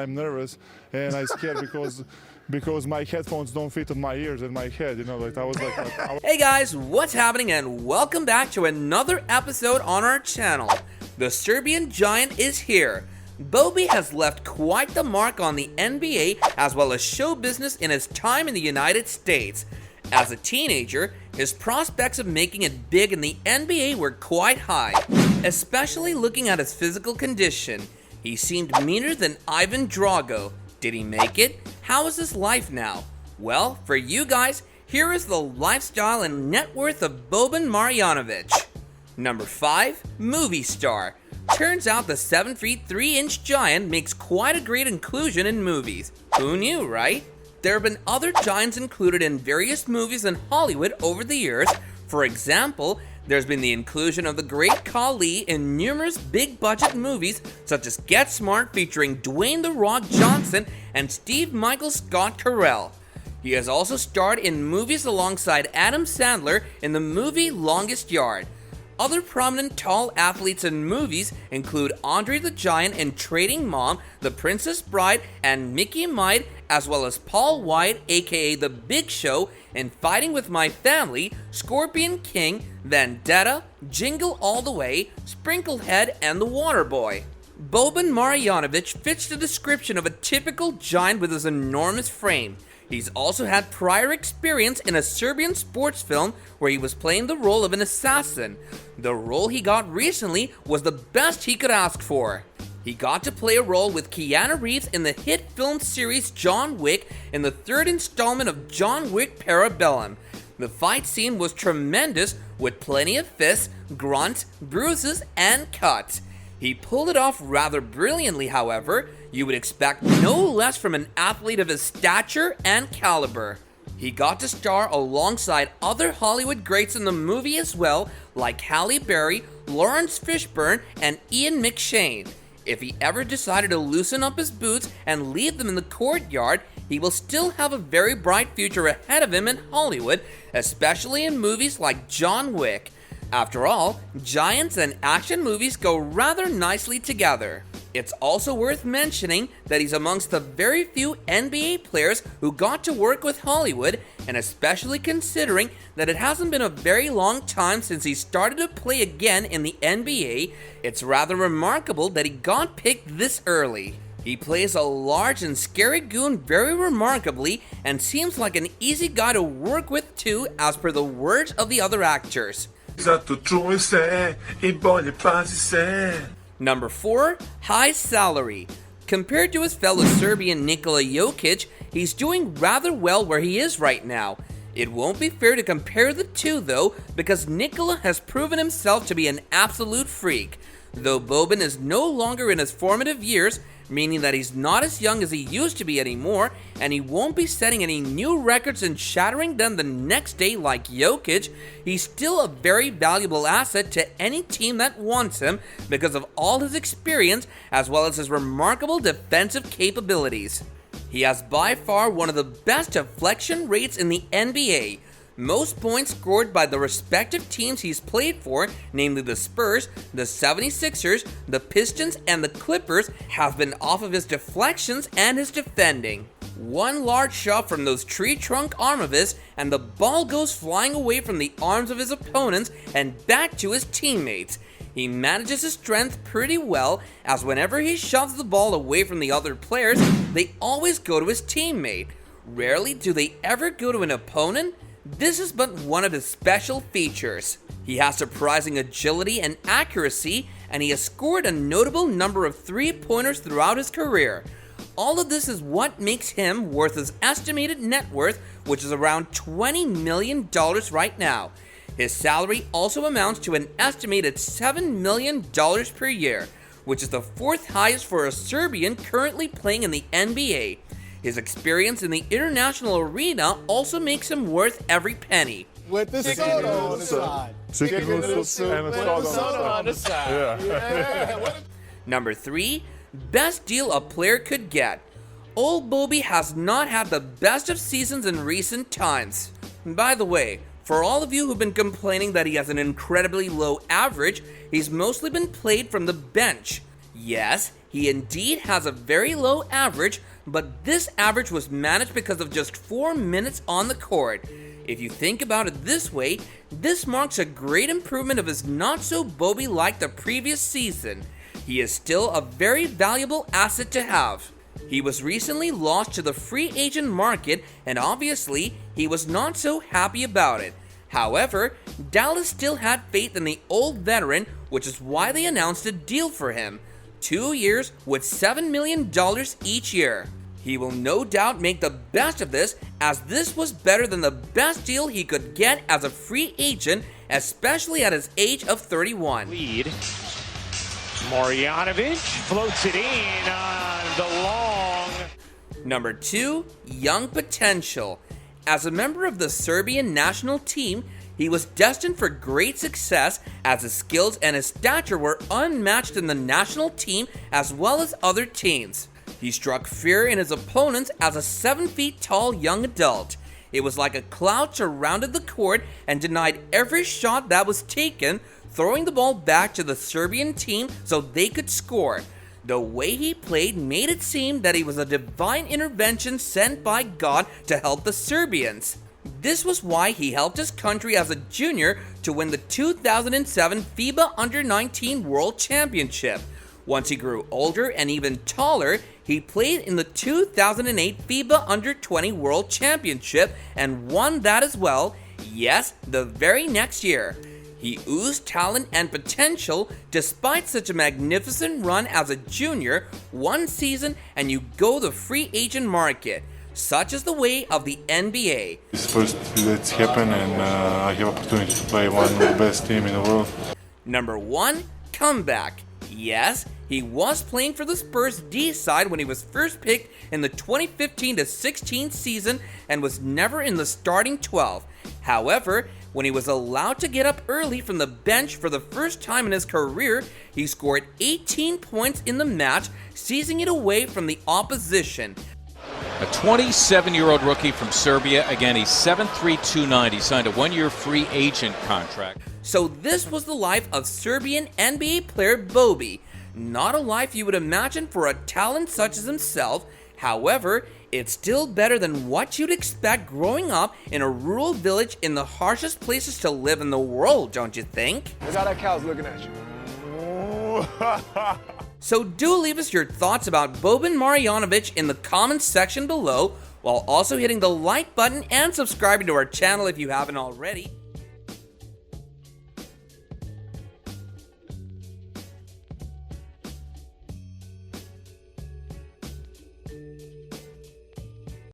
I'm nervous and I'm scared because my headphones don't fit on my ears and my head, like I was like Hey guys, what's happening, and welcome back to another episode on our channel. The Serbian giant is here. Bobi has left quite the mark on the NBA as well as show business in his time in the United States. As a teenager, his prospects of making it big in the NBA were quite high, especially looking at his physical condition. He seemed meaner than Ivan Drago. Did he make it? How is his life now? Well, for you guys, here is the lifestyle and net worth of Boban Marjanović. Number 5, movie star. Turns out the 7 feet 3 inch giant makes quite a great inclusion in movies. Who knew, right? There have been other giants included in various movies in Hollywood over the years. For example, there's been the inclusion of the great Khali in numerous big-budget movies such as Get Smart featuring Dwayne "The Rock" Johnson and Steve Michael Scott Carell. He has also starred in movies alongside Adam Sandler in the movie Longest Yard. Other prominent tall athletes in movies include Andre the Giant in Trading Mom, The Princess Bride, and Mickey Mide, as well as Paul White, aka The Big Show, in Fighting with My Family, Scorpion King, Vendetta, Jingle All the Way, Sprinklehead, and The Waterboy. Boban Marjanović fits the description of a typical giant with his enormous frame. He's also had prior experience in a Serbian sports film where he was playing the role of an assassin. The role he got recently was the best he could ask for. He got to play a role with Keanu Reeves in the hit film series John Wick in the 3rd installment of John Wick Parabellum. The fight scene was tremendous with plenty of fists, grunts, bruises, and cuts. He pulled it off rather brilliantly, however. You would expect no less from an athlete of his stature and caliber. He got to star alongside other Hollywood greats in the movie as well, like Halle Berry, Lawrence Fishburne, and Ian McShane. If he ever decided to loosen up his boots and leave them in the courtyard, he will still have a very bright future ahead of him in Hollywood, especially in movies like John Wick. After all, giants and action movies go rather nicely together. It's also worth mentioning that he's amongst the very few NBA players who got to work with Hollywood, and especially considering that it hasn't been a very long time since he started to play again in the NBA, it's rather remarkable that he got picked this early. He plays a large and scary goon very remarkably and seems like an easy guy to work with too, as per the words of the other actors. Number 4, high salary. Compared to his fellow Serbian Nikola Jokic, he's doing rather well where he is right now. It won't be fair to compare the two though, because Nikola has proven himself to be an absolute freak. Though Boban is no longer in his formative years, meaning that he's not as young as he used to be anymore, and he won't be setting any new records and shattering them the next day like Jokic, he's still a very valuable asset to any team that wants him because of all his experience as well as his remarkable defensive capabilities. He has by far one of the best deflection rates in the NBA. Most points scored by the respective teams he's played for, namely the Spurs, the 76ers, the Pistons, and the Clippers, have been off of his deflections and his defending. One large shot from those tree trunk arm of his, and the ball goes flying away from the arms of his opponents and back to his teammates. He manages his strength pretty well, as whenever he shoves the ball away from the other players, they always go to his teammate. Rarely do they ever go to an opponent. This is but one of his special features. He has surprising agility and accuracy, and he has scored a notable number of three-pointers throughout his career. All of this is what makes him worth his estimated net worth, which is around $20 million right now. His salary also amounts to an estimated $7 million per year, which is the 4th highest for a Serbian currently playing in the NBA. His experience in the international arena also makes him worth every penny. With the soda on the side. chicken noodle soup and a soda on the side. Yeah. Number 3, best deal a player could get. Old Bobi has not had the best of seasons in recent times. By the way, for all of you who've been complaining that he has an incredibly low average, he's mostly been played from the bench. Yes, He indeed has a very low average, but this average was managed because of just 4 minutes on the court. If you think about it this way, this marks a great improvement of his not-so-Bobby like the previous season. He is still a very valuable asset to have. He was recently lost to the free agent market, and obviously, he was not so happy about it. However, Dallas still had faith in the old veteran, which is why they announced a deal for him. 2 years with $7 million each year. He will no doubt make the best of this, as this was better than the best deal he could get as a free agent, especially at his age of 31. Lead. Marjanovic floats it in on the long. Number 2, young potential. As a member of the Serbian national team, he was destined for great success, as his skills and his stature were unmatched in the national team as well as other teams. He struck fear in his opponents as a 7 feet tall young adult. It was like a cloud surrounded the court and denied every shot that was taken, throwing the ball back to the Serbian team so they could score. The way he played made it seem that he was a divine intervention sent by God to help the Serbians. This was why he helped his country as a junior to win the 2007 FIBA Under-19 World Championship. Once he grew older and even taller, he played in the 2008 FIBA Under-20 World Championship and won that as well, yes, the very next year. He oozed talent and potential despite such a magnificent run as a junior. One season and you go the free agent market. Such is the way of the NBA. First, let's happen, and I have opportunity to play one of the best team in the world. Number 1, comeback. Yes, he was playing for the Spurs D side when he was first picked in the 2015-16 season and was never in the starting 12. However, when he was allowed to get up early from the bench for the first time in his career, he scored 18 points in the match, seizing it away from the opposition. A 27-year-old rookie from Serbia. Again, he's 7'3", 290. He signed a one-year free agent contract. So this was the life of Serbian NBA player Bobi. Not a life you would imagine for a talent such as himself. However, it's still better than what you'd expect growing up in a rural village in the harshest places to live in the world, don't you think? Look how that cow's looking at you. So do leave us your thoughts about Boban Marjanović in the comments section below, while also hitting the like button and subscribing to our channel if you haven't already.